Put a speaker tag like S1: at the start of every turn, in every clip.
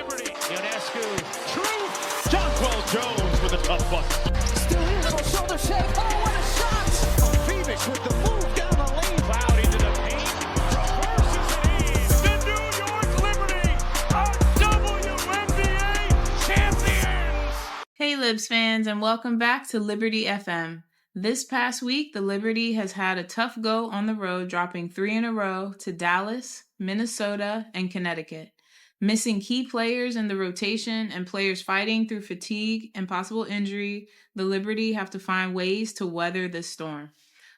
S1: Liberty. Ionescu, truth. Jonquel Jones with a tough bust.
S2: Stewie, little shoulder shake. Oh, what a shot!
S1: Fiebich with the move down the lane. Cloud into the paint. Reverses it in. The New York Liberty are WNBA champions.
S3: Hey Libs fans, and welcome back to Liberty FM. This past week, the Liberty has had a tough go on the road, dropping 3 in a row to Dallas, Minnesota, and Connecticut. Missing key players in the rotation and players fighting through fatigue and possible injury, the Liberty have to find ways to weather this storm.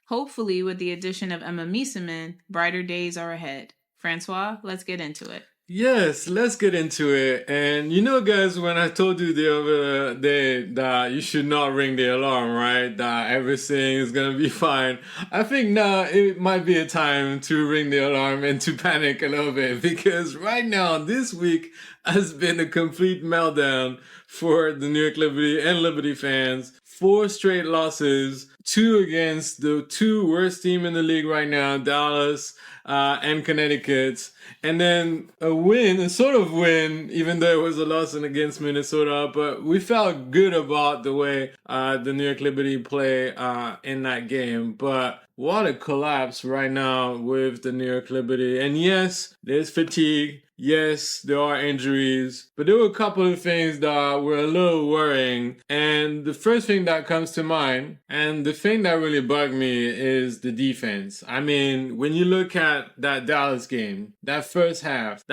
S3: Hopefully, with the addition of Emma Meesseman, brighter days are ahead. François, let's get into it.
S4: Yes, let's get into it. And you know, guys, when I told you the other day that you should not ring the alarm, right? That everything is going to be fine. I think now it might be a time to ring the alarm and to panic a little bit, because right now, this week has been a complete meltdown for the New York Liberty and Liberty fans. 4 straight losses, 2 against the 2 worst team in the league right now, Dallas and Connecticut. And then a win, a sort of win, even though it was a loss against Minnesota. But we felt good about the way the New York Liberty play in that game. But what a collapse right now with the New York Liberty. And yes, there's fatigue. Yes, there are injuries, but there were a couple of things that were a little worrying. And the first thing that comes to mind, and the thing that really bugged me, is the defense. I mean, when you look at that Dallas game, that first half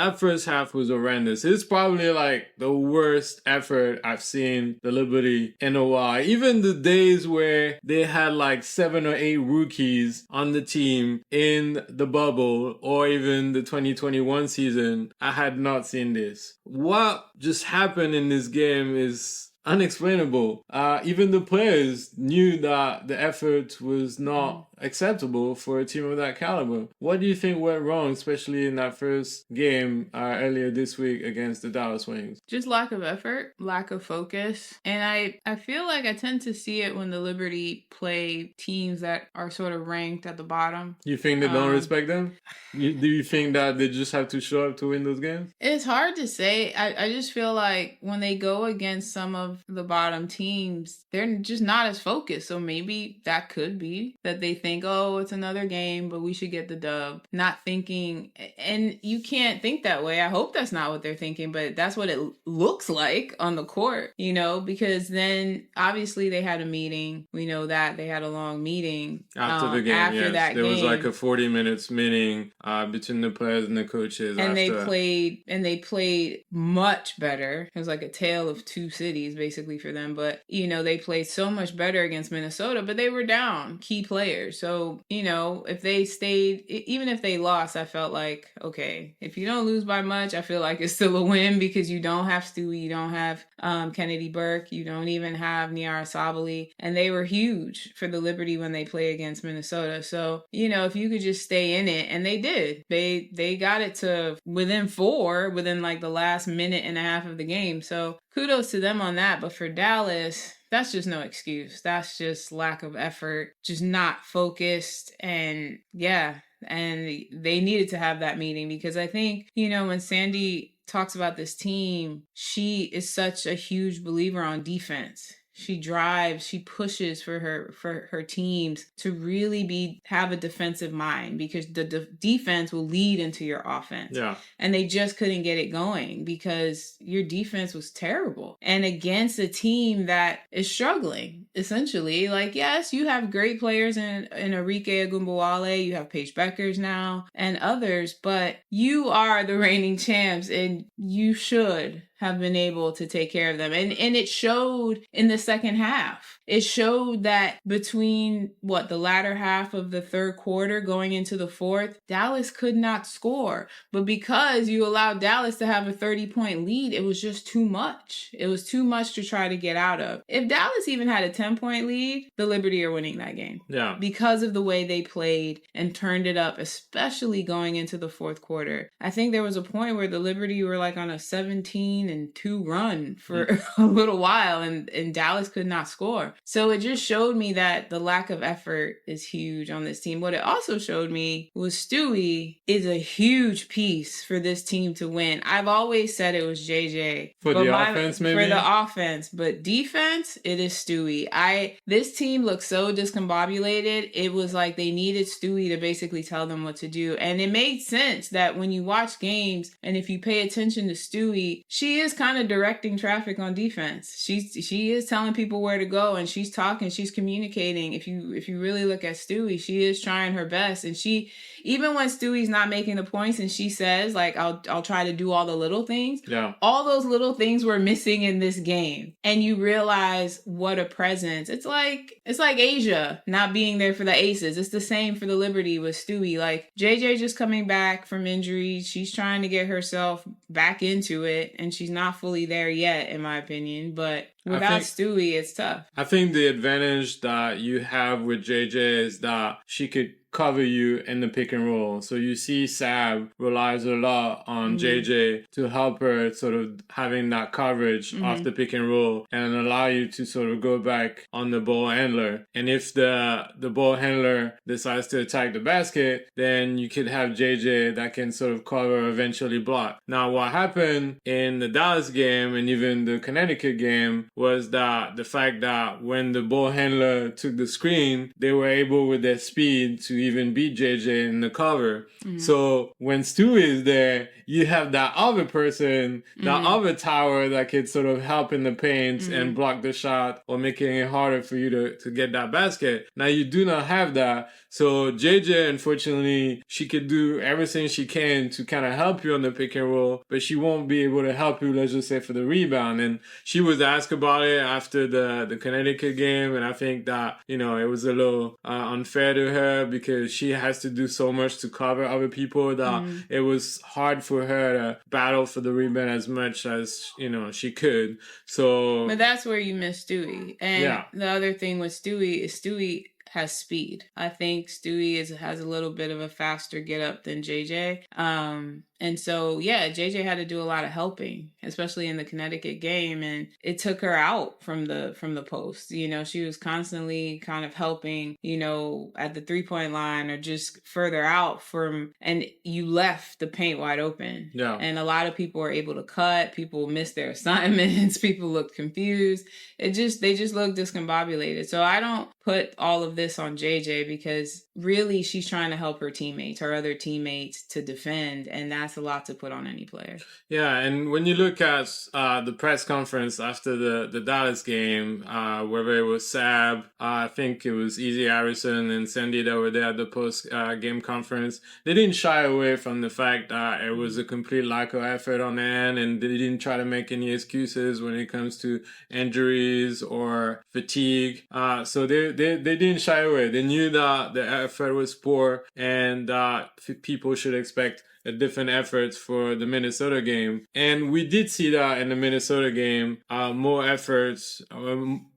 S4: was horrendous. It's probably like the worst effort I've seen the Liberty in a while. Even the days where they had like 7 or 8 rookies on the team in the bubble, or even the 2021 season, I had not seen this. What just happened in this game is unexplainable. Even the players knew that the effort was not acceptable for a team of that caliber. What do you think went wrong, especially in that first game earlier this week against the Dallas Wings?
S3: Just lack of effort, lack of focus. And I feel like I tend to see it when the Liberty play teams that are sort of ranked at the bottom.
S4: You think they don't respect them? Do you think that they just have to show up to win those games?
S3: It's hard to say. I just feel like when they go against some of the bottom teams, they're just not as focused. So maybe that could be that they think, oh, it's another game, but we should get the dub. Not thinking, and you can't think that way. I hope that's not what they're thinking, but that's what it looks like on the court, you know, because then obviously they had a meeting. We know that they had a long meeting
S4: after the game. There was like a 40 minutes meeting between the players and the coaches.
S3: And they played much better. It was like a tale of 2 cities basically for them, but you know, they played so much better against Minnesota, but they were down key players. So, you know, if they stayed, even if they lost, I felt like, okay, if you don't lose by much, I feel like it's still a win, because you don't have Stewie, you don't have Kennedy Burke, you don't even have Niara Sabally, and they were huge for the Liberty when they play against Minnesota. So, you know, if you could just stay in it, and they did, they got it to within 4 within like the last minute and a half of the game. So kudos to them on that. But for Dallas, that's just no excuse. That's just lack of effort, just not focused. And yeah, and they needed to have that meeting, because I think, you know, when Sandy talks about this team, she is such a huge believer on defense. She drives, she pushes for her teams to really have a defensive mind, because the defense will lead into your offense.
S4: Yeah.
S3: And they just couldn't get it going because your defense was terrible. And against a team that is struggling, essentially. Like, yes, you have great players in Enrique Agumbawale, you have Paige Beckers now, and others, but you are the reigning champs, and you should have been able to take care of them. And it showed in the second half. It showed that between the latter half of the third quarter going into the fourth, Dallas could not score. But because you allowed Dallas to have a 30-point lead, it was just too much. It was too much to try to get out of. If Dallas even had a 10-point lead, the Liberty are winning that game.
S4: Yeah.
S3: Because of the way they played and turned it up, especially going into the fourth quarter. I think there was a point where the Liberty were like on a 17 7-2 run for a little while, and Dallas could not score. So it just showed me that the lack of effort is huge on this team. What it also showed me was Stewie is a huge piece for this team to win. I've always said it was JJ.
S4: For the offense, maybe?
S3: For the offense. But defense, it is Stewie. This team looked so discombobulated. It was like they needed Stewie to basically tell them what to do. And it made sense that when you watch games and if you pay attention to Stewie, she is kind of directing traffic on defense. She is telling people where to go, and she's talking, she's communicating. If you really look at Stewie, she is trying her best. And she, even when Stewie's not making the points and she says, like, I'll try to do all the little things.
S4: Yeah.
S3: All those little things were missing in this game. And you realize what a presence. It's like Asia not being there for the Aces. It's the same for the Liberty with Stewie. Like, JJ just coming back from injury. She's trying to get herself back into it, and she's not fully there yet, in my opinion. But without Stewie, it's tough.
S4: I think the advantage that you have with JJ is that she could cover you in the pick and roll. So you see Sab relies a lot on JJ to help her sort of having that coverage off the pick and roll and allow you to sort of go back on the ball handler. And if the ball handler decides to attack the basket, then you could have JJ that can sort of cover, eventually block. Now, what happened in the Dallas game and even the Connecticut game was that the fact that when the ball handler took the screen, they were able with their speed to even beat JJ in the cover. So when Stewie is there, you have that other person, that other tower that could sort of help in the paint and block the shot or making it harder for you to get that basket. Now you do not have that. So JJ, unfortunately, she could do everything she can to kind of help you on the pick and roll, but she won't be able to help you, let's just say, for the rebound. And she was asked about it after the Connecticut game, and I think that, it was a little unfair to her because she has to do so much to cover other people that it was hard for her to battle for the rebound as much as, she could. So,
S3: but that's where you miss Stewie. And the other thing with Stewie is Stewie has speed. I think Stewie has a little bit of a faster get up than JJ. And so, JJ had to do a lot of helping, especially in the Connecticut game, and it took her out from the post. She was constantly kind of helping, at the 3-point line or just further out and you left the paint wide open.
S4: Yeah.
S3: And a lot of people were able to cut. People missed their assignments. People looked confused. They just looked discombobulated. So I don't put all of this on JJ because really she's trying to help her other teammates to defend, and that's a lot to put on any player.
S4: Yeah, and when you look at the press conference after the Dallas game, whether it was Sab, I think it was Easy Harrison and Sandy that were there at the post-game conference, they didn't shy away from the fact that it was a complete lack of effort on their end, and they didn't try to make any excuses when it comes to injuries or fatigue. So they didn't shy away. They knew that the effort was poor and that people should expect a different efforts for the Minnesota game. And we did see that in the Minnesota game, more efforts,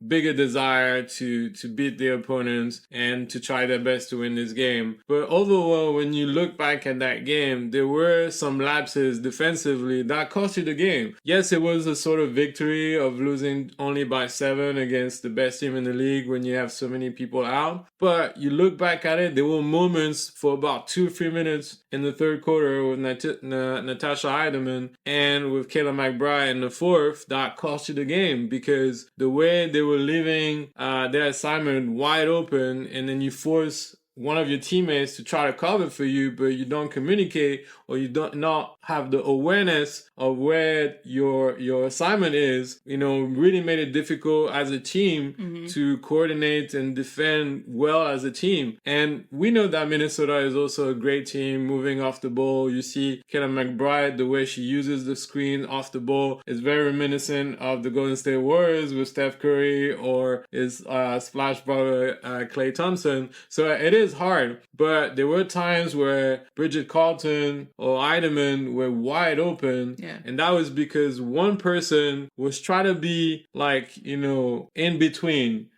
S4: bigger desire to beat the opponents and to try their best to win this game. But overall, when you look back at that game, there were some lapses defensively that cost you the game. Yes, it was a sort of victory of losing only by 7 against the best team in the league when you have so many people out. But you look back at it, there were moments for about 2-3 minutes in the third quarter with Natasha Heidemann and with Kayla McBride in the fourth that cost you the game because the way they were leaving their assignment wide open, and then you force one of your teammates to try to cover for you, but you don't communicate or you don't not have the awareness of where your assignment is, really made it difficult as a team to coordinate and defend well as a team. And we know that Minnesota is also a great team moving off the ball. You see Kayla McBride, the way she uses the screen off the ball is very reminiscent of the Golden State Warriors with Steph Curry or his splash brother Klay Thompson. So it is is hard, but there were times where Bridget Carlton or Eidemann were wide open.
S3: Yeah.
S4: And that was because one person was trying to be like, in between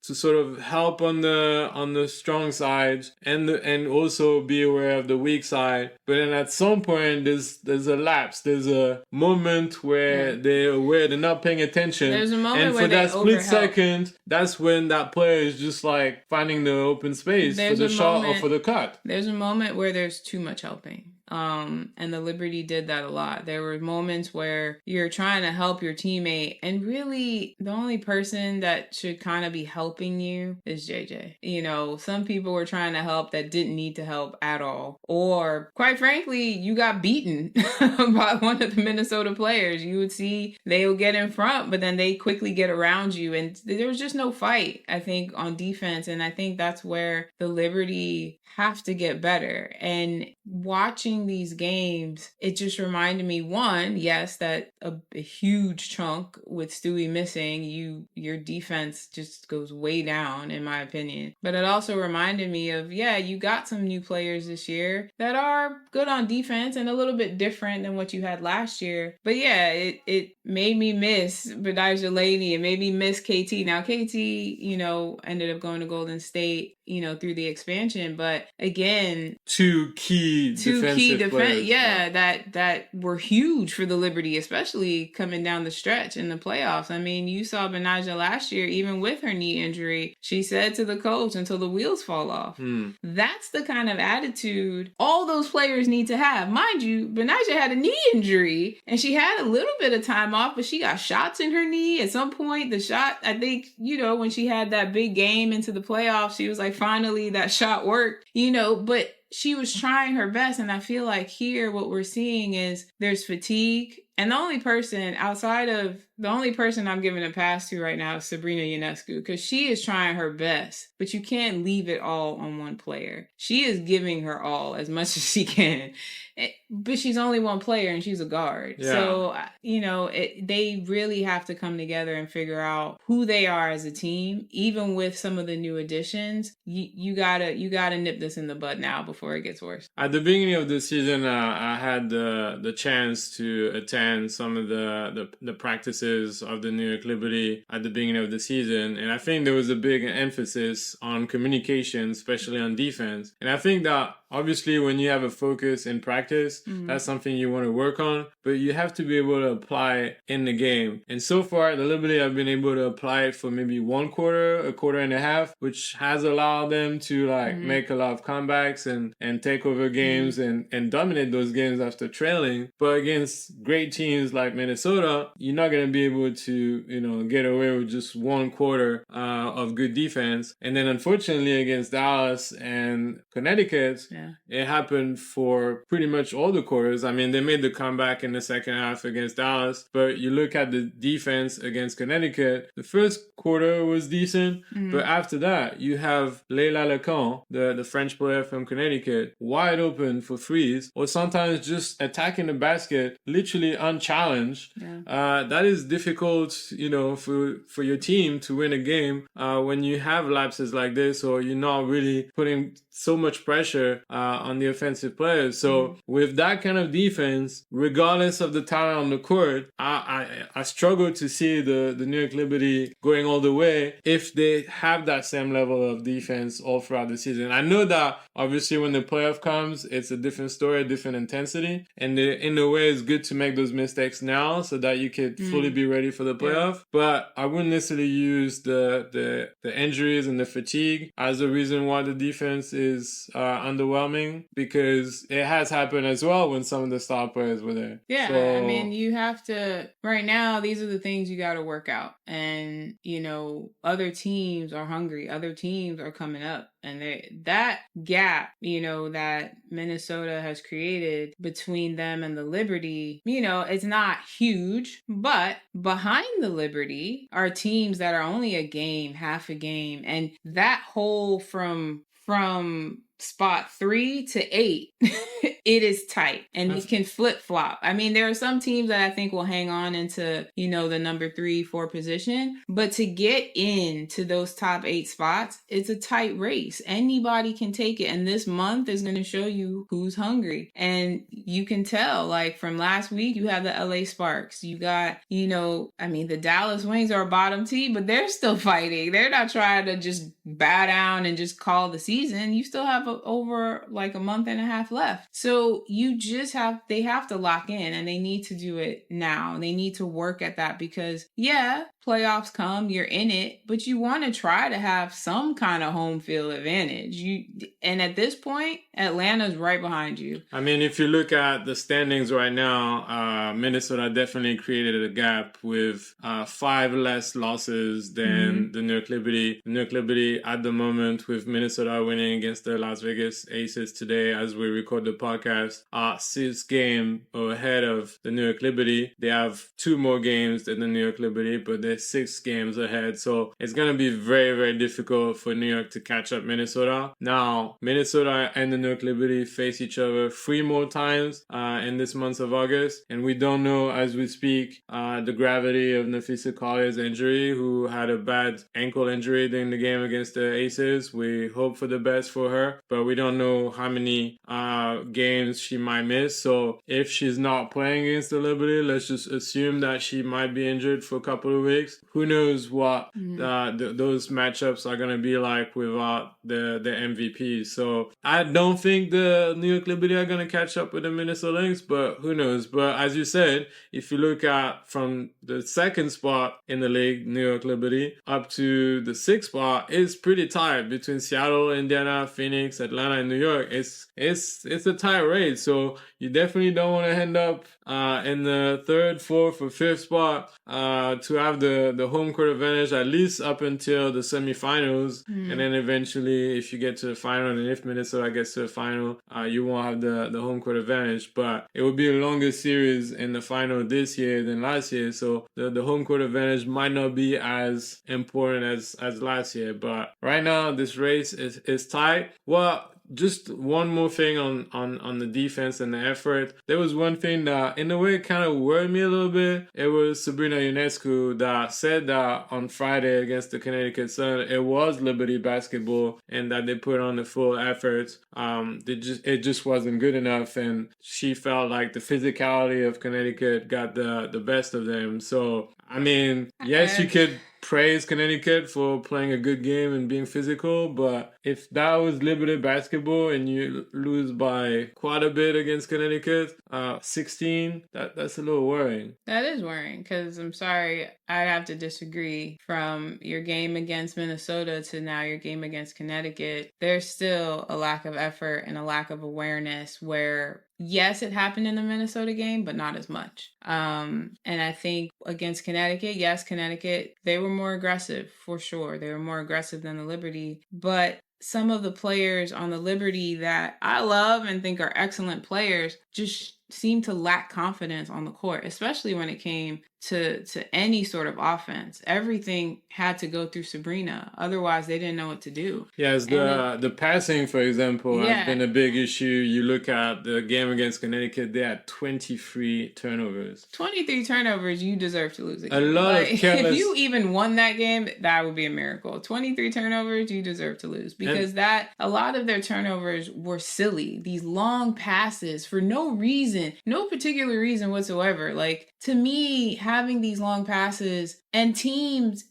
S4: to sort of help on the strong side and also be aware of the weak side. But then at some point there's a lapse. There's a moment where they're aware, they're not paying attention.
S3: There's a moment
S4: and
S3: where
S4: for
S3: they
S4: that split
S3: overhelp.
S4: second, that's when that player is just like finding the open space for the shot or for the cut.
S3: There's a moment where there's too much helping. And the Liberty did that a lot. There were moments where you're trying to help your teammate, and really the only person that should kind of be helping you is JJ. Some people were trying to help that didn't need to help at all. Or quite frankly, you got beaten by one of the Minnesota players. You would see they'll get in front, but then they quickly get around you. And there was just no fight, I think, on defense. And I think that's where the Liberty have to get better. And watching these games, it just reminded me, one, yes, that a huge chunk with Stewie missing, your defense just goes way down, in my opinion. But it also reminded me of, you got some new players this year that are good on defense and a little bit different than what you had last year. But it made me miss Betnijah Laney. It made me miss KT. Now KT, ended up going to Golden State, through the expansion. But again,
S4: two key defensive players.
S3: That were huge for the Liberty, especially coming down the stretch in the playoffs. I mean, you saw Betnijah last year, even with her knee injury, she said to the coach, until the wheels fall off. That's the kind of attitude all those players need to have. Mind you, Betnijah had a knee injury and she had a little bit of time off, but she got shots in her knee. At some point, the shot, I think, when she had that big game into the playoffs, she was like, finally, that shot worked, but she was trying her best. And I feel like here what we're seeing is there's fatigue. And the only person I'm giving a pass to right now is Sabrina Ionescu, because she is trying her best, but you can't leave it all on one player. She is giving her all as much as she can, but she's only one player and she's a guard. Yeah. So, they really have to come together and figure out who they are as a team. Even with some of the new additions, you gotta nip this in the bud now before it gets worse.
S4: At the beginning of the season, I had the chance to attend some of the practices of the New York Liberty at the beginning of the season, and I think there was a big emphasis on communication, especially on defense. And I think that obviously when you have a focus in practice, that's something you want to work on, but you have to be able to apply it in the game. And so far, the Liberty have been able to apply it for maybe one quarter, a quarter and a half, which has allowed them to make a lot of comebacks and take over games and dominate those games after trailing. But against great teams like Minnesota, you're not going to be able to, get away with just one quarter of good defense. And then unfortunately against Dallas and Connecticut, it happened for pretty much all the quarters. I mean, they made the comeback in the second half against Dallas, but you look at the defense against Connecticut, the first quarter was decent, but after that, you have Leila Lecan, the French player from Connecticut, wide open for threes, or sometimes just attacking the basket, literally unchallenged. That is difficult, for your team to win a game when you have lapses like this, or you're not really putting so much pressure on the offensive players. So with that kind of defense, regardless of the talent on the court, I struggle to see the New York Liberty going all the way if they have that same level of defense all throughout the season. I know that obviously when the playoff comes, it's a different story, a different intensity, and in a way it's good to make those mistakes now so that you could fully be ready for the playoff. But I wouldn't necessarily use the injuries and the fatigue as a reason why the defense is underwhelming, because it has happened as well when some of the star players were there.
S3: I mean, you have to, right now, these are the things you got to work out. And, other teams are hungry. Other teams are coming up. And that gap, that Minnesota has created between them and the Liberty, it's not huge, but behind the Liberty are teams that are only a game, half a game. And that whole from spot 3 to 8, it is tight and it can flip flop. I mean, there are some teams that I think will hang on into, the number 3, 4 position, but to get into those top 8 spots, it's a tight race. Anybody can take it. And this month is going to show you who's hungry. And you can tell, like from last week, you have the LA Sparks. You got, the Dallas Wings are a bottom team, but they're still fighting. They're not trying to just bow down and just call the season. You still have over like a month and a half left. So they have to lock in, and they need to do it now. They need to work at that because playoffs come, you're in it, but you want to try to have some kind of home field advantage. And at this point, Atlanta's right behind you.
S4: I mean, if you look at the standings right now, Minnesota definitely created a gap with 5 less losses than the New York Liberty. The New York Liberty at the moment, with Minnesota winning against the Las Vegas Aces today as we record the podcast, are 6 games ahead of the New York Liberty. They have 2 more games than the New York Liberty, but they're 6 games ahead. So it's going to be very, very difficult for New York to catch up Minnesota. Now, Minnesota and the New York Liberty face each other 3 more times in this month of August. And we don't know as we speak the gravity of Napheesa Collier's injury, who had a bad ankle injury during the game against the Aces. We hope for the best for her, but we don't know how many games she might miss. So if she's not playing against the Liberty, let's just assume that she might be injured for a couple of weeks. Who knows what those matchups are going to be like without the MVP. So I don't think the New York Liberty are going to catch up with the Minnesota Lynx, but who knows? But as you said, if you look at from the 2nd spot in the league, New York Liberty, up to the 6th spot, it's pretty tight between Seattle, Indiana, Phoenix, Atlanta, and New York. It's a tight race. So you definitely don't want to end up in the 3rd, 4th, or 5th spot to have the home court advantage at least up until the semifinals, and then eventually if you get to the final, and if Minnesota gets to the final, you won't have the home court advantage. But it will be a longer series in the final this year than last year, so the home court advantage might not be as important as last year. But right now this race is tight. Well, just one more thing on the defense and the effort. There was one thing that in a way kind of worried me a little bit. It was Sabrina Ionescu that said that on Friday against the Connecticut Sun, it was Liberty basketball and that they put on the full effort. It just wasn't good enough, and she felt like the physicality of Connecticut got the best of them. So I mean, yes, you could praise Connecticut for playing a good game and being physical, but if that was Liberty basketball and you lose by quite a bit against Connecticut, 16, that's a little worrying.
S3: That is worrying, because I'm sorry, I'd have to disagree. From your game against Minnesota to now your game against Connecticut, there's still a lack of effort and a lack of awareness where, yes, it happened in the Minnesota game, but not as much. And I think against Connecticut, yes, Connecticut, they were more aggressive for sure. They were more aggressive than the Liberty, but some of the players on the Liberty that I love and think are excellent players just seem to lack confidence on the court, especially when it came to any sort of offense. Everything had to go through Sabrina. Otherwise, they didn't know what to do.
S4: Yes, the passing, for example, has been a big issue. You look at the game against Connecticut, they had 23 turnovers. 23
S3: turnovers, you deserve to lose a game.
S4: A lot of careless...
S3: If you even won that game, that would be a miracle. 23 turnovers, you deserve to lose. Because a lot of their turnovers were silly. These long passes for no reason, no particular reason whatsoever. Like, to me, having these long passes, and teams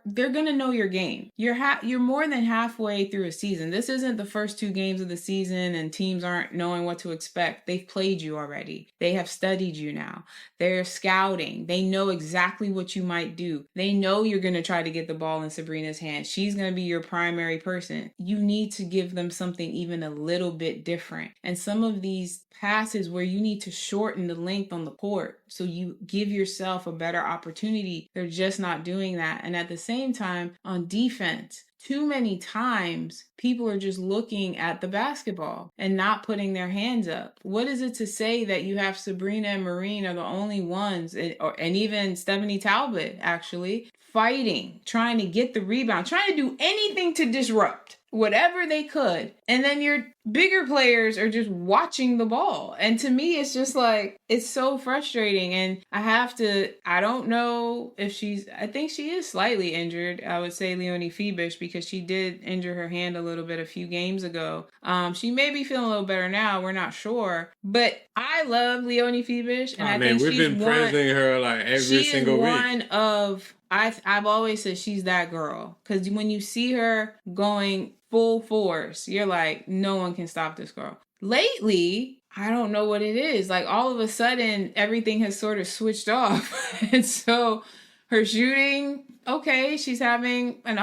S3: they're going to know your game. You're more than halfway through a season. This isn't the first 2 games of the season and teams aren't knowing what to expect. They've played you already. They have studied you now. They're scouting. They know exactly what you might do. They know you're going to try to get the ball in Sabrina's hands. She's going to be your primary person. You need to give them something even a little bit different. And some of these passes where you need to shorten the length on the court so you give yourself a better opportunity, they're just not doing that. And at the same time, on defense, too many times people are just looking at the basketball and not putting their hands up. What is it to say that you have Sabrina and Marine are the only ones, and even Stephanie Talbot actually, fighting, trying to get the rebound, trying to do anything to disrupt? whatever they could. And then your bigger players are just watching the ball. And to me, it's just like, it's so frustrating. And I don't know if I think she is slightly injured. I would say Leonie Fiebich, because she did injure her hand a little bit a few games ago. She may be feeling a little better now. We're not sure. But I love Leonie Fiebich. And I think
S4: we've been praising her like every single week. She is one
S3: of... I've always said she's that girl, because when you see her going full force, you're like, no one can stop this girl. Lately, I don't know what it is. Like, all of a sudden, everything has sort of switched off. And so her shooting, okay, she's having a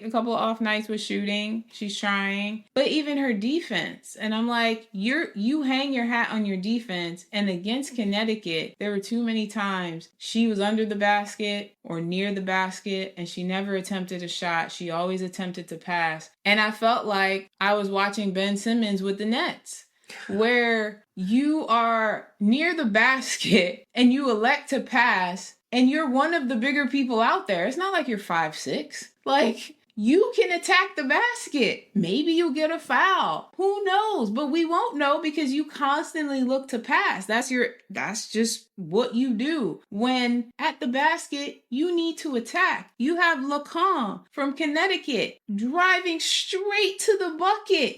S3: couple of off nights with shooting. She's trying. But even her defense. And I'm like, you hang your hat on your defense. And against Connecticut, there were too many times she was under the basket or near the basket, and she never attempted a shot. She always attempted to pass. And I felt like I was watching Ben Simmons with the Nets, where you are near the basket and you elect to pass, and you're one of the bigger people out there. It's not like you're 5'6". Like, you can attack the basket. Maybe you'll get a foul. Who knows? But we won't know, because you constantly look to pass. That's just what you do. When at the basket, you need to attack. You have LeCon from Connecticut driving straight to the bucket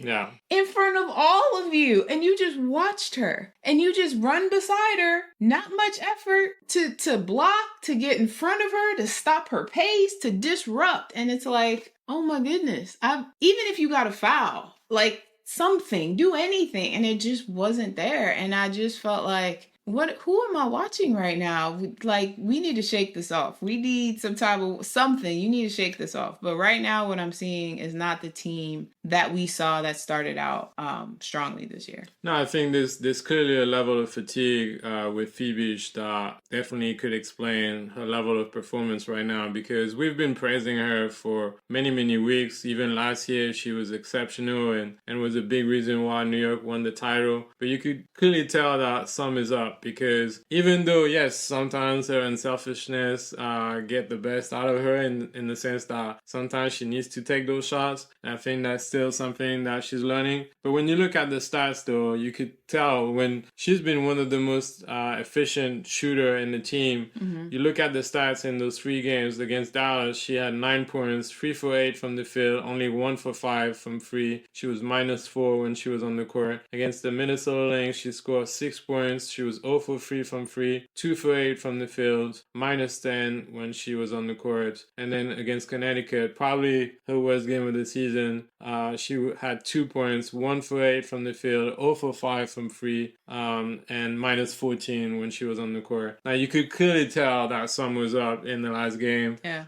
S3: in front of all of you. And you just watched her. And you just run beside her. Not much effort to block, to get in front of her, to stop her pace, to disrupt. And it's like, oh my goodness. Even if you got a foul, like, something, do anything. And it just wasn't there. And I just felt like, who am I watching right now? We need to shake this off. We need some type of something. You need to shake this off. But right now, what I'm seeing is not the team that we saw that started out strongly this year.
S4: No, I think there's clearly a level of fatigue with Fiebich that definitely could explain her level of performance right now, because we've been praising her for many, many weeks. Even last year, she was exceptional and was a big reason why New York won the title. But you could clearly tell that some is up, because even though, yes, sometimes her unselfishness get the best out of her in the sense that sometimes she needs to take those shots. And I think that's still something that she's learning. But when you look at the stats, though, you could tell when she's been one of the most efficient shooter in the team. Mm-hmm. You look at the stats in those 3 games against Dallas, she had 9 points, 3 for 8 from the field, only 1 for 5 from 3. She was -4 when she was on the court. Against the Minnesota Lynx, she scored 6 points. She was 0 for 3 from 3, 2 for 8 from the field, -10 when she was on the court. And then against Connecticut, probably her worst game of the season, she had 2 points, 1 for 8 from the field, 0 for 5 from 3, and -14 when she was on the court. Now, you could clearly tell that some was up in the last game.
S3: Yeah.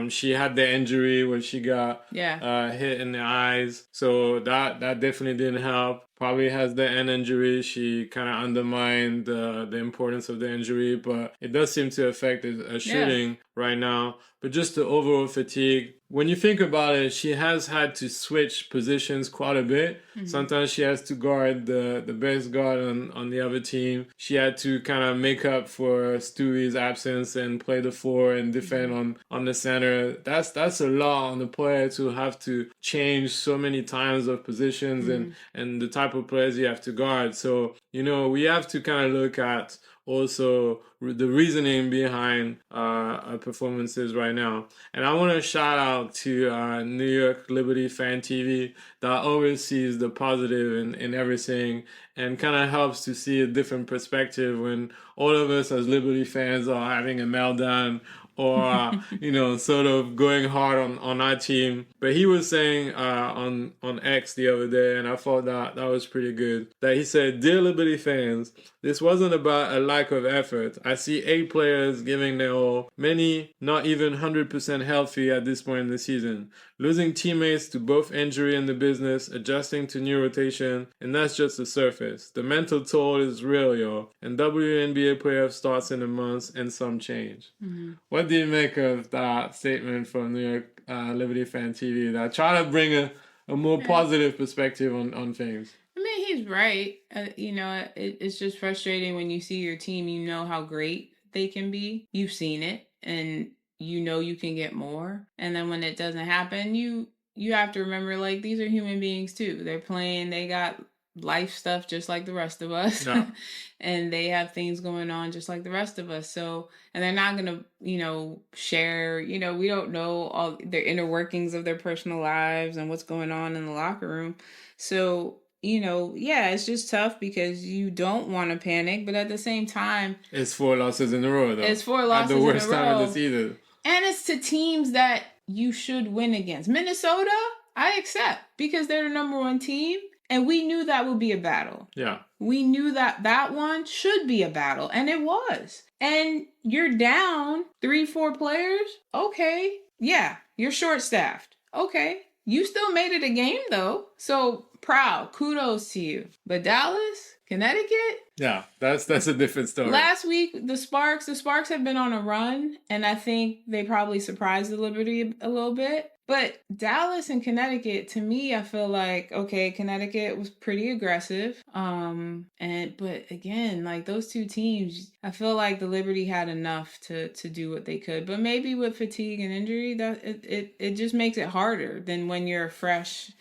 S4: She had the injury where she got hit in the eyes, so that definitely didn't help. Probably has the end injury. She kind of undermined the importance of the injury, but it does seem to affect her shooting right now. But just the overall fatigue. When you think about it, she has had to switch positions quite a bit. Mm-hmm. Sometimes she has to guard the best guard on the other team. She had to kind of make up for Stewie's absence and play the 4 and defend on the center. That's a lot on the player to have to change so many times of positions and the type of players you have to guard. So, we have to kind of look at also the reasoning behind our performances right now. And I want to shout out to New York Liberty Fan TV that always sees the positive in everything and kind of helps to see a different perspective when all of us as Liberty fans are having a meltdown or, sort of going hard on our team. But he was saying on X the other day, and I thought that was pretty good, that he said, "Dear Liberty fans, this wasn't about a lack of effort. I see 8 players giving their all, many not even 100% healthy at this point in the season. Losing teammates to both injury and the business, adjusting to new rotation, and that's just the surface. The mental toll is real, yo. And WNBA playoff starts in a month and some change." Mm-hmm. What do you make of that statement from New York Liberty Fan TV that try to bring a more positive perspective on things?
S3: I mean, he's right. It's just frustrating when you see your team, how great they can be. You've seen it, and you can get more. And then when it doesn't happen, you you have to remember, like, these are human beings too. They're playing, they got life stuff just like the rest of us.
S4: Yeah.
S3: And they have things going on just like the rest of us. So, and they're not going to, share, we don't know all their inner workings of their personal lives and what's going on in the locker room. So, it's just tough because you don't want to panic, but at the same time,
S4: it's 4 losses in a row, though.
S3: It's 4 losses in a row.
S4: At the worst time of the season.
S3: And it's to teams that you should win against. Minnesota, I accept, because they're the number 1 team, and we knew that would be a battle.
S4: Yeah.
S3: We knew that one should be a battle, and it was. And you're down 3-4 players? Okay. Yeah, you're short-staffed. Okay. You still made it a game, though. So, proud. Kudos to you. But Dallas, Connecticut?
S4: Yeah, that's a different story.
S3: Last week, the Sparks have been on a run, and I think they probably surprised the Liberty a little bit. But Dallas and Connecticut, to me, I feel like, okay, Connecticut was pretty aggressive. But again, like those two teams, I feel like the Liberty had enough to do what they could. But maybe with fatigue and injury, that it just makes it harder than when you're a fresh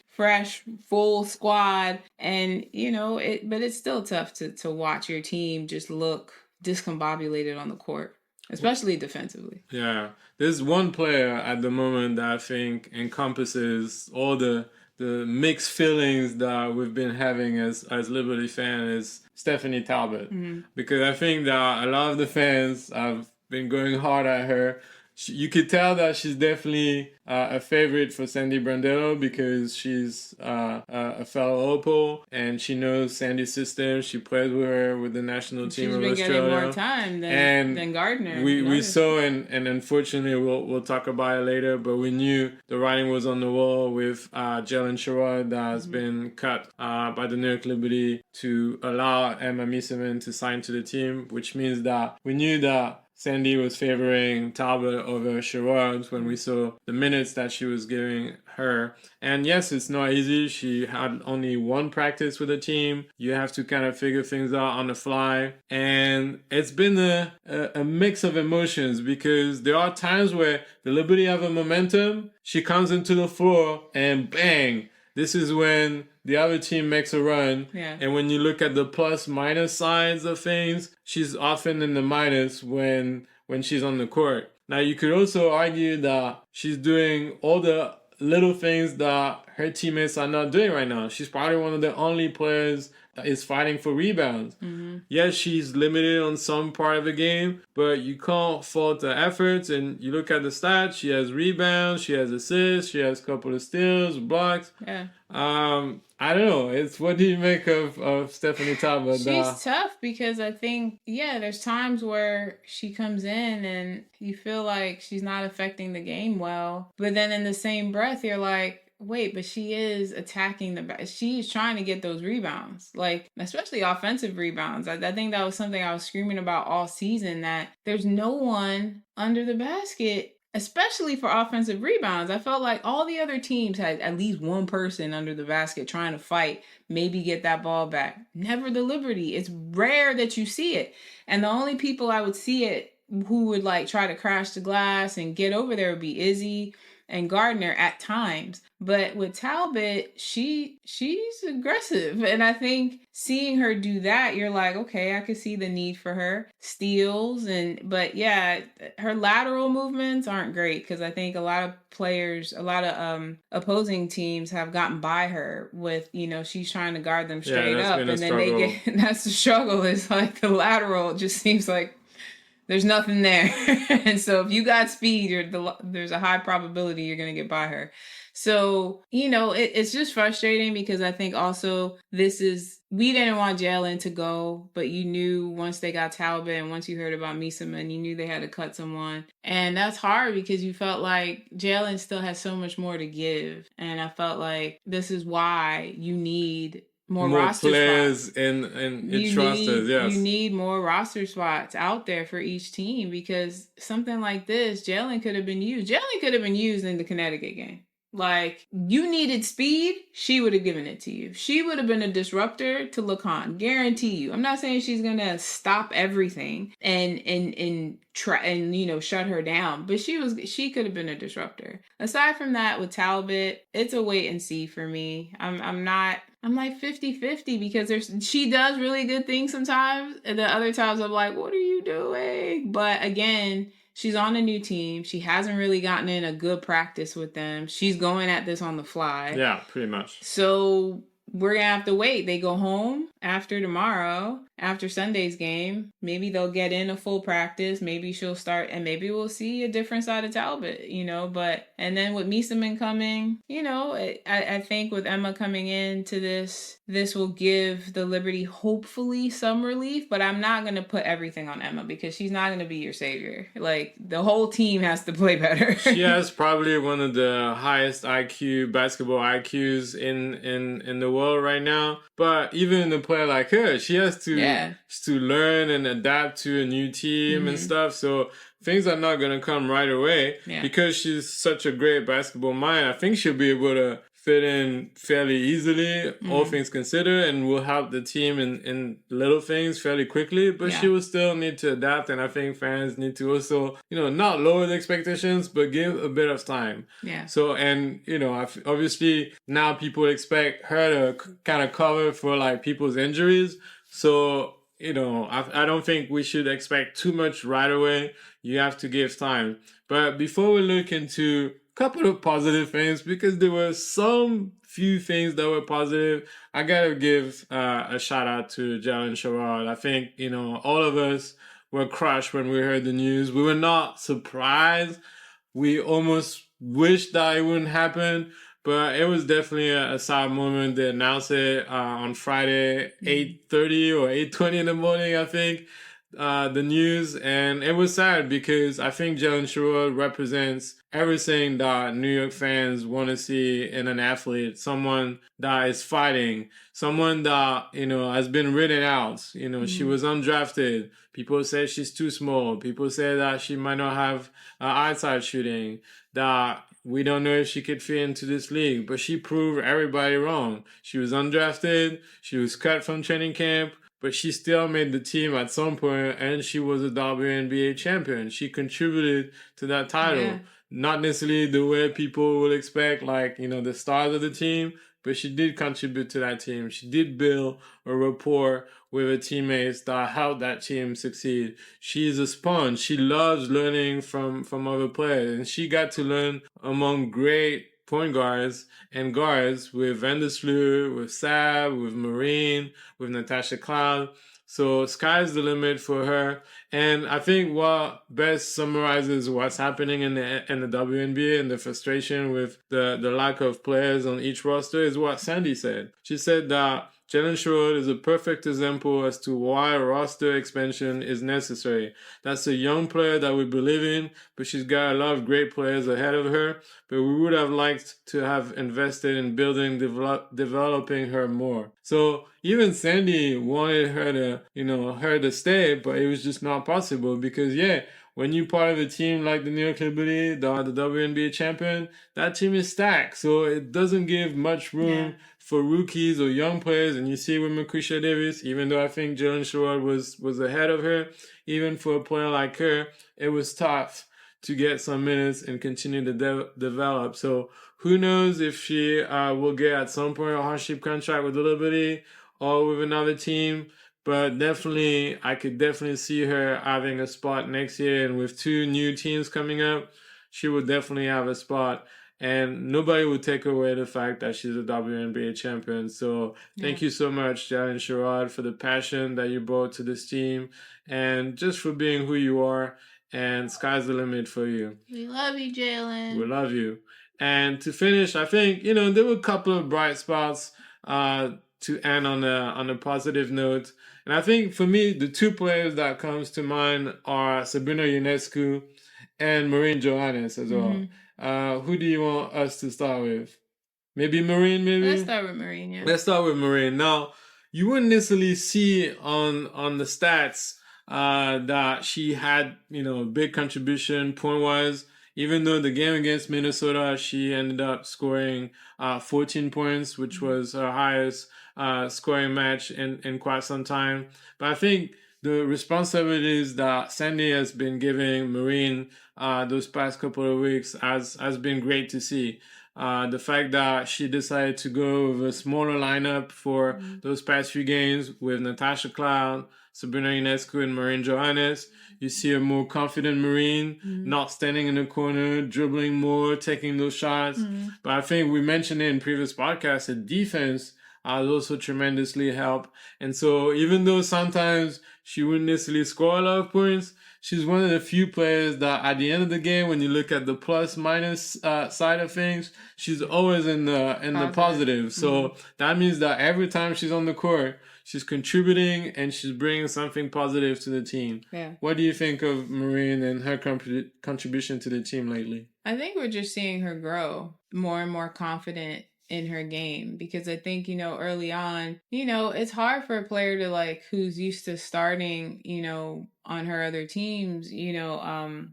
S3: full squad, and but it's still tough to watch your team just look discombobulated on the court, especially defensively.
S4: Yeah, there's one player at the moment that I think encompasses all the mixed feelings that we've been having as Liberty fans, is Stephanie Talbot. Mm-hmm. Because I think that a lot of the fans have been going hard at her. You could tell that she's definitely a favorite for Sandy Brandello because she's a fellow Opal and she knows Sandy's system. She played with her with the national team of Australia. She's been getting
S3: more time than Gardner.
S4: We saw, and unfortunately we'll talk about it later, but we knew the writing was on the wall with Jaylyn Sherrod that has been cut by the New York Liberty to allow Emma Meesseman to sign to the team, which means that we knew that Sandy was favoring Talbot over Sherrod when we saw the minutes that she was giving her. And yes, it's not easy. She had only one practice with the team. You have to kind of figure things out on the fly. And it's been a mix of emotions because there are times where the Liberty have a momentum. She comes into the floor and bang! This is when the other team makes a run.
S3: Yeah.
S4: And when you look at the plus minus sides of things, she's often in the minus when she's on the court. Now, you could also argue that she's doing all the little things that her teammates are not doing right now. She's probably one of the only players that is fighting for rebounds. Mm-hmm. Yes, she's limited on some part of the game, but you can't fault the efforts. And you look at the stats, she has rebounds, she has assists, she has a couple of steals, blocks.
S3: Yeah.
S4: I don't know. What do you make of Stephanie Talbot?
S3: She's tough because I think, there's times where she comes in and you feel like she's not affecting the game well. But then in the same breath, you're like, wait, but she is attacking she's trying to get those rebounds, like especially offensive rebounds. I think that was something I was screaming about all season, that there's no one under the basket, especially for offensive rebounds. I felt like all the other teams had at least one person under the basket trying to fight, maybe get that ball back. Never the Liberty. It's rare that you see it. And the only people I would see it who would like try to crash the glass and get over there would be Izzy and Gardner at times. But with Talbot, she's aggressive. And I think seeing her do that, you're like, okay, I can see the need for her. Steals, but her lateral movements aren't great because I think a lot of players, a lot of opposing teams have gotten by her with, she's trying to guard them straight up. And then that's the struggle, is like the lateral just seems like there's nothing there. And so if you got speed, there's a high probability you're going to get by her. So, it's just frustrating because I think also we didn't want Jaylyn to go, but you knew once they got Talbot and once you heard about Meesseman, you knew they had to cut someone. And that's hard because you felt like Jaylyn still has so much more to give. And I felt like this is why you need more roster
S4: players
S3: spots.
S4: and rosters, yes.
S3: You need more roster spots out there for each team because something like this, Jaylyn could have been used. Jaylyn could have been used in the Connecticut game. Like, you needed speed, she would have given it to you. She would have been a disruptor to Lacan, guarantee you. I'm not saying she's gonna stop everything and try and, you know, shut her down, but she could have been a disruptor. Aside from that, with Talbot, it's a wait and see for me. I'm like 50-50 because she does really good things sometimes, and the other times I'm like, what are you doing? But again, she's on a new team. She hasn't really gotten in a good practice with them. She's going at this on the fly.
S4: Yeah, pretty much.
S3: So we're going to have to wait. They go home after tomorrow, after Sunday's game. Maybe they'll get in a full practice. Maybe she'll start, and maybe we'll see a different side of Talbot, you know. But, and then with Meesseman coming, you know, I think with Emma coming into this will give the Liberty hopefully some relief, but I'm not going to put everything on Emma because she's not going to be your savior. Like, the whole team has to play better.
S4: She has probably one of the highest basketball IQs in the world right now. But even a player like her, she has to learn and adapt to a new team and stuff. So things are not going to come right away because she's such a great basketball mind. I think she'll be able to fit in fairly easily, all things considered, and will help the team in little things fairly quickly, but she will still need to adapt, and I think fans need to also, you know, not lower the expectations, but give a bit of time.
S3: Yeah.
S4: So, and, you know, obviously now people expect her to kind of cover for, like, people's injuries, so, you know, I don't think we should expect too much right away. You have to give time. But before we look into couple of positive things, because there were some few things that were positive, I gotta give a shout out to Jaylyn Sherrod. I think, you know, all of us were crushed when we heard the news. We were not surprised. We almost wished that it wouldn't happen, but it was definitely a sad moment. They announced it on Friday, 8:30 or 8:20 in the morning, I think, the news, and it was sad because I think Jaylyn Sherrod represents everything that New York fans want to see in an athlete. Someone that is fighting, someone that, you know, has been written out. You know, she was undrafted. People say she's too small. People say that she might not have outside shooting, that we don't know if she could fit into this league, but she proved everybody wrong. She was undrafted. She was cut from training camp, but she still made the team at some point, and she was a WNBA champion. She contributed to that title. Yeah. Not necessarily the way people would expect, like, you know, the stars of the team, but she did contribute to that team. She did build a rapport with her teammates that helped that team succeed. She's a sponge. She loves learning from other players, and she got to learn among great point guards and guards with Vandersloot, with Sab, with Marine, with Natasha Cloud. So sky's the limit for her. And I think what best summarizes what's happening in the WNBA and the frustration with the lack of players on each roster is what Sandy said. She said that Jaylyn Sherrod is a perfect example as to why roster expansion is necessary. That's a young player that we believe in, but she's got a lot of great players ahead of her. But we would have liked to have invested in building, developing her more. So even Sandy wanted her to, you know, her to stay, but it was just not possible because, when you're part of a team like the New York Liberty, the WNBA champion, that team is stacked. So it doesn't give much room for rookies or young players. And you see with Macrisha Davis, even though I think Jaylyn Sherrod was ahead of her, even for a player like her, it was tough to get some minutes and continue to develop. So who knows if she will get at some point a hardship contract with the Liberty or with another team. But definitely, I could definitely see her having a spot next year. And with 2 new teams coming up, she would definitely have a spot. And nobody would take away the fact that she's a WNBA champion. So thank you so much, Jaylyn Sherrod, for the passion that you brought to this team. And just for being who you are. And sky's the limit for you.
S3: We love you, Jaylyn.
S4: We love you. And to finish, I think, you know, there were a couple of bright spots to end on a positive note. And I think for me, the 2 players that comes to mind are Sabrina Ionescu and Marine Johannès as well. Who do you want us to start with? Maybe Marine, maybe?
S3: Let's start with Marine, yeah.
S4: Let's start with Marine. Now, you wouldn't necessarily see on the stats that she had, you know, a big contribution point-wise, even though the game against Minnesota, she ended up scoring 14 points, which was her highest scoring match in quite some time. But I think the responsibilities that Sandy has been giving Marine those past couple of weeks has been great to see. The fact that she decided to go with a smaller lineup for those past few games with Natasha Cloud, Sabrina Ionescu, and Marine Johannès. You see a more confident Marine, not standing in the corner, dribbling more, taking those shots. But I think we mentioned it in previous podcasts, the defense has also tremendously helped. And so even though sometimes she wouldn't necessarily score a lot of points, she's one of the few players that at the end of the game, when you look at the plus minus side of things, she's always in the positive. So that means that every time she's on the court, she's contributing and she's bringing something positive to the team.
S3: Yeah.
S4: What do you think of Marine and her contribution to the team lately?
S3: I think we're just seeing her grow more and more confident in her game, because I think, early on, it's hard for a player to like who's used to starting, on her other teams,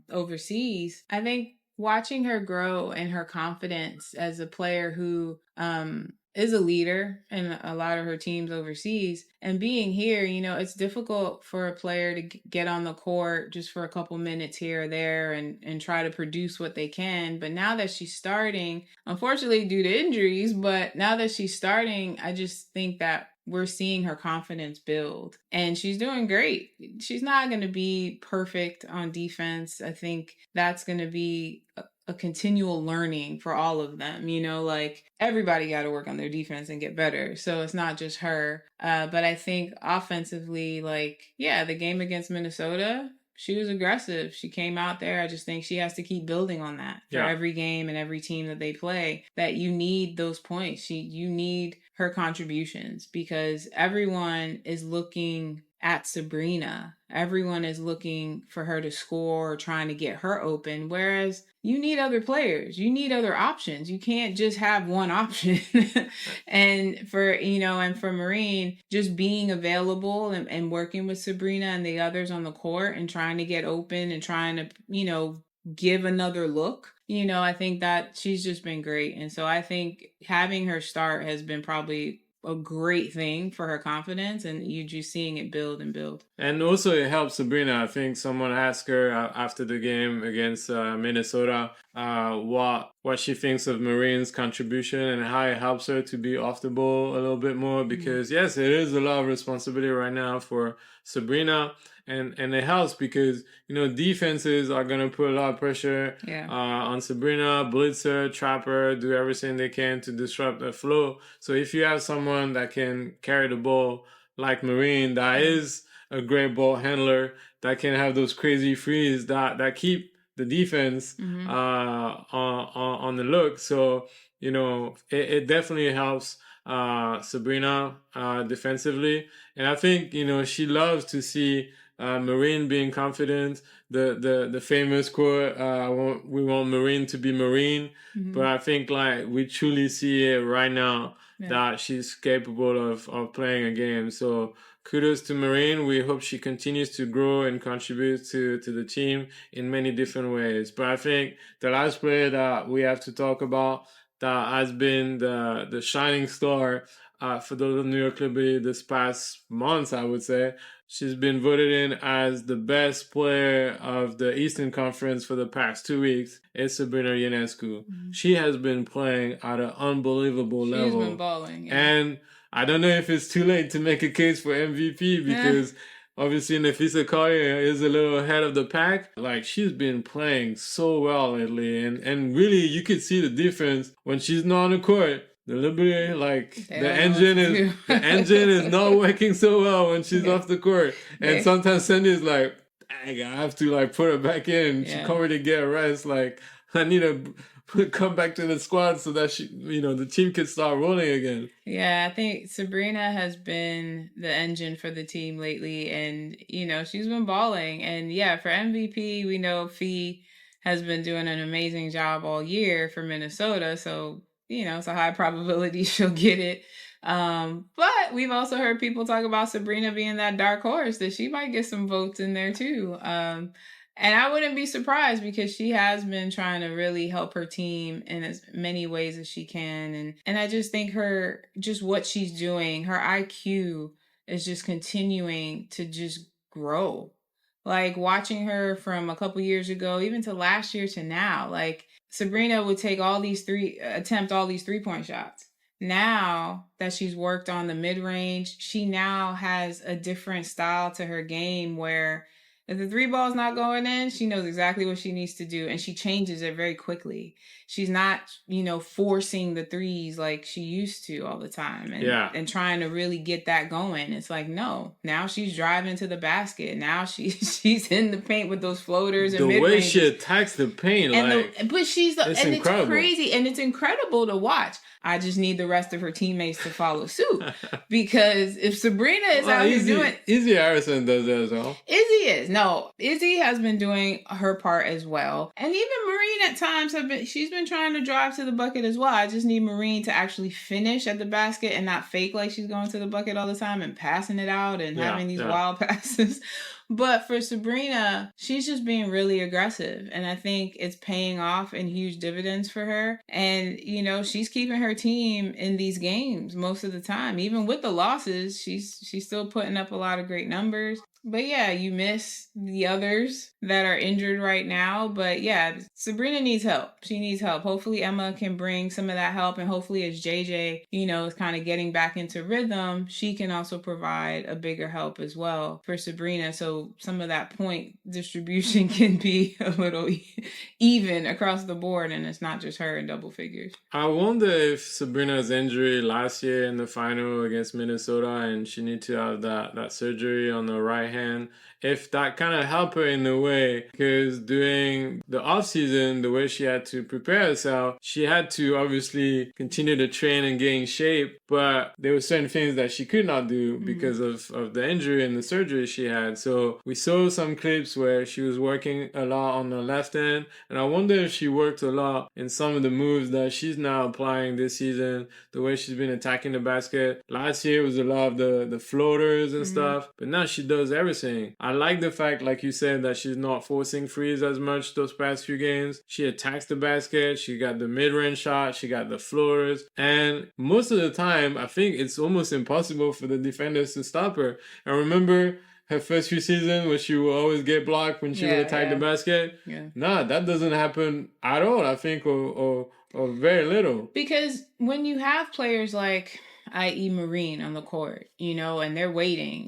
S3: overseas. I think watching her grow and her confidence as a player who is a leader in a lot of her teams overseas, and being here, it's difficult for a player to get on the court just for a couple minutes here or there and try to produce what they can. But now that she's starting, unfortunately due to injuries, but now that she's starting, I just think that we're seeing her confidence build, and she's doing great. She's not going to be perfect on defense. I think that's going to be a continual learning for all of them. Like everybody got to work on their defense and get better. So it's not just her. But I think offensively, the game against Minnesota, she was aggressive. She came out there. I just think she has to keep building on that for every game and every team that they play, that you need those points. You need her contributions, because everyone is looking at Sabrina. Everyone is looking for her to score or trying to get her open, whereas you need other players. You need other options. You can't just have one option. And for Marine, just being available and working with Sabrina and the others on the court and trying to get open and trying to, give another look. I think that she's just been great. And so I think having her start has been probably a great thing for her confidence, and you just seeing it build and build.
S4: And also it helps Sabrina. I think someone asked her after the game against Minnesota what she thinks of Marine's contribution and how it helps her to be off the ball a little bit more, because yes, it is a lot of responsibility right now for Sabrina. And it helps because, defenses are going to put a lot of pressure on Sabrina, blitz her, trap her, do everything they can to disrupt the flow. So if you have someone that can carry the ball like Marine, that is a great ball handler, that can have those crazy frees that keep the defense on the look. So, it definitely helps Sabrina defensively. And I think, she loves to see Marine being confident. The famous quote, we want Marine to be Marine. But I think we truly see it right now that she's capable of playing a game. So kudos to Marine. We hope she continues to grow and contribute to the team in many different ways. But I think the last player that we have to talk about that has been the shining star for the New York Liberty this past month, I would say. She's been voted in as the best player of the Eastern Conference for the past 2 weeks. It's Sabrina Ionescu. She has been playing at an unbelievable level.
S3: She's been balling. Yeah.
S4: And I don't know if it's too late to make a case for MVP, because obviously Nafisa Collier is a little ahead of the pack. She's been playing so well lately. And really, you could see the difference when she's not on the court. The Liberty, the engine is not working so well when she's off the court. And sometimes Sandy is like, dang, I have to put her back in. She can't really get a rest. I need to come back to the squad so that the team can start rolling again.
S3: Yeah, I think Sabrina has been the engine for the team lately, and she's been balling. And for MVP, we know Fee has been doing an amazing job all year for Minnesota, so it's a high probability she'll get it. But we've also heard people talk about Sabrina being that dark horse, that she might get some votes in there too. And I wouldn't be surprised because she has been trying to really help her team in as many ways as she can. And I just think just what she's doing, her IQ is just continuing to just grow. Like watching her from a couple years ago, even to last year to now, like Sabrina would attempt all these 3-point shots. Now that she's worked on the mid-range, she now has a different style to her game where if the 3 ball's not going in, she knows exactly what she needs to do, and she changes it very quickly. She's not, forcing the 3s like she used to all the time and trying to really get that going. It's like, no, now she's driving to the basket. Now she's in the paint with those floaters and
S4: the way she attacks the paint,
S3: it's
S4: incredible.
S3: It's crazy and it's incredible to watch. I just need the rest of her teammates to follow suit because if Sabrina is out here doing,
S4: Izzy Harrison does that as well.
S3: Izzy has been doing her part as well, and even Marine at times she's been trying to drive to the bucket as well. I just need Marine to actually finish at the basket and not fake like she's going to the bucket all the time and passing it out and having these wild passes. But for Sabrina, she's just being really aggressive. And I think it's paying off in huge dividends for her. And, she's keeping her team in these games most of the time. Even with the losses, she's still putting up a lot of great numbers. But yeah, you miss the others that are injured right now. But yeah, Sabrina needs help. She needs help. Hopefully Emma can bring some of that help. And hopefully as JJ, is kind of getting back into rhythm, she can also provide a bigger help as well for Sabrina. So some of that point distribution can be a little even across the board. And it's not just her in double figures.
S4: I wonder if Sabrina's injury last year in the final against Minnesota and she need to have that surgery on the right hand, if that kind of helped her in a way, because during the off season, the way she had to prepare herself, she had to obviously continue to train and get in shape, but there were certain things that she could not do because of the injury and the surgery she had. So we saw some clips where she was working a lot on the left hand, and I wonder if she worked a lot in some of the moves that she's now applying this season, the way she's been attacking the basket. Last year was a lot of the floaters and stuff, but now she does everything. I like the fact, like you said, that she's not forcing threes as much those past few games. She attacks the basket, she got the mid-range shot, she got the floaters, and most of the time, I think it's almost impossible for the defenders to stop her. I remember her first few seasons when she would always get blocked when she would attack the basket. Yeah. Nah, that doesn't happen at all, I think, or very little.
S3: Because when you have players like, i.e. Marine on the court, and they're waiting,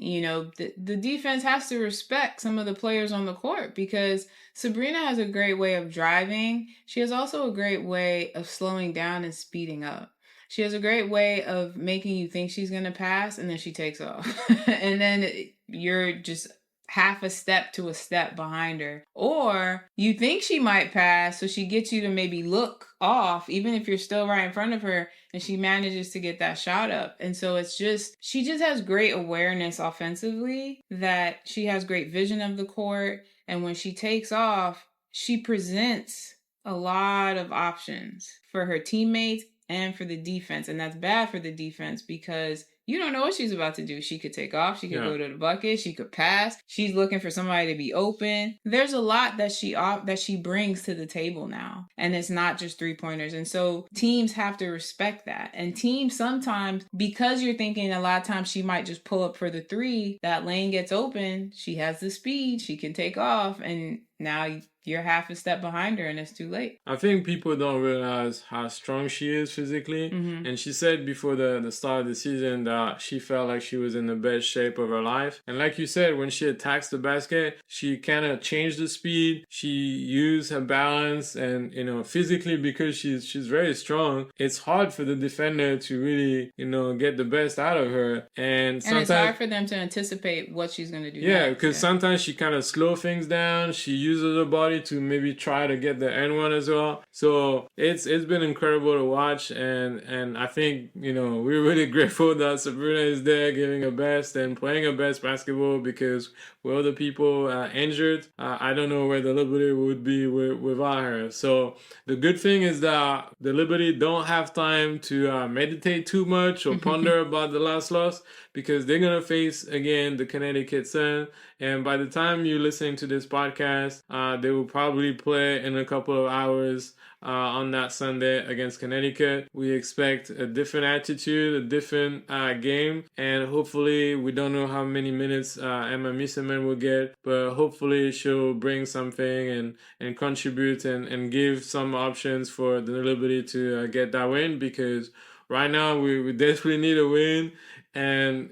S3: the defense has to respect some of the players on the court because Sabrina has a great way of driving. She has also a great way of slowing down and speeding up. She has a great way of making you think she's going to pass and then she takes off. And then you're just half a step to a step behind her. Or you think she might pass, so she gets you to maybe look off, even if you're still right in front of her, and she manages to get that shot up. And so she just has great awareness offensively, that she has great vision of the court. And when she takes off, she presents a lot of options for her teammates and for the defense. And that's bad for the defense because you don't know what she's about to do. She could take off. She could go to the bucket. She could pass. She's looking for somebody to be open. There's a lot that she brings to the table now. And it's not just 3-pointers. And so teams have to respect that. And teams sometimes, because you're thinking a lot of times she might just pull up for the 3, that lane gets open. She has the speed. She can take off. And now you're half a step behind her and it's too late.
S4: I think people don't realize how strong she is physically. Mm-hmm. And she said before the start of the season that she felt like she was in the best shape of her life. And like you said, when she attacks the basket, she kind of changed the speed. She used her balance and, physically, because she's very strong, it's hard for the defender to really, get the best out of her. And
S3: it's hard for them to anticipate what she's going to do.
S4: Yeah, because sometimes she kind of slow things down. She uses her body to maybe try to get the N1 as well. So it's been incredible to watch, and I think we're really grateful that Sabrina is there giving her best and playing her best basketball, because with other people injured, I don't know where the Liberty would be without her. So the good thing is that the Liberty don't have time to meditate too much or ponder about the last loss, because they're going to face again the Connecticut Sun. And by the time you're listening to this podcast, they will probably play in a couple of hours on that Sunday against Connecticut. We expect a different attitude, a different game, and hopefully, we don't know how many minutes Emma Meesseman will get, but hopefully she'll bring something and contribute and give some options for the Liberty to get that win, because right now we desperately need a win. And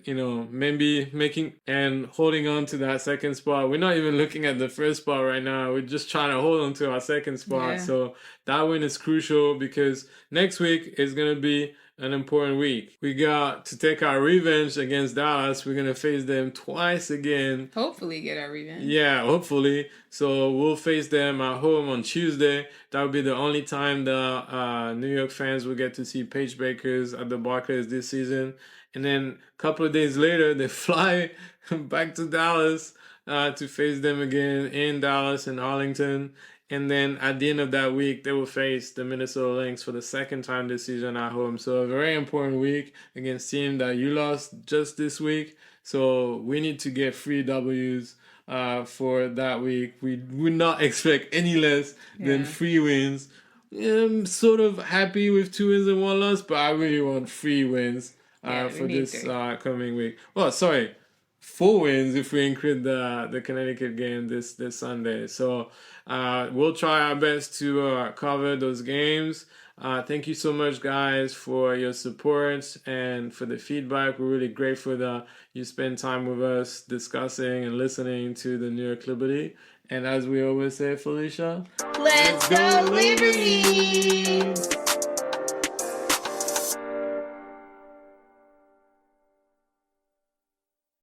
S4: maybe making and holding on to that second spot. We're not even looking at the first spot right now. We're just trying to hold on to our second spot.
S3: Yeah.
S4: So that win is crucial, because next week is going to be an important week. We got to take our revenge against Dallas. We're going to face them twice again.
S3: Hopefully get our revenge.
S4: Yeah, hopefully. So we'll face them at home on Tuesday. That will be the only time the New York fans will get to see Paige Bakers at the Barclays this season. And then a couple of days later, they fly back to Dallas to face them again in Dallas and Arlington. And then at the end of that week, they will face the Minnesota Lynx for the second time this season at home. So a very important week against a team that you lost just this week. So we need to get 3 W's for that week. We would not expect any less than 3 wins. I'm sort of happy with 2 wins and 1 loss, but I really want 3 wins for this coming week. Well, sorry, 4 wins if we include the Connecticut game this Sunday. So we'll try our best to cover those games. Thank you so much, guys, for your support and for the feedback. We're really grateful that you spend time with us discussing and listening to the New York Liberty. And as we always say, Felicia,
S3: Let's go Liberties!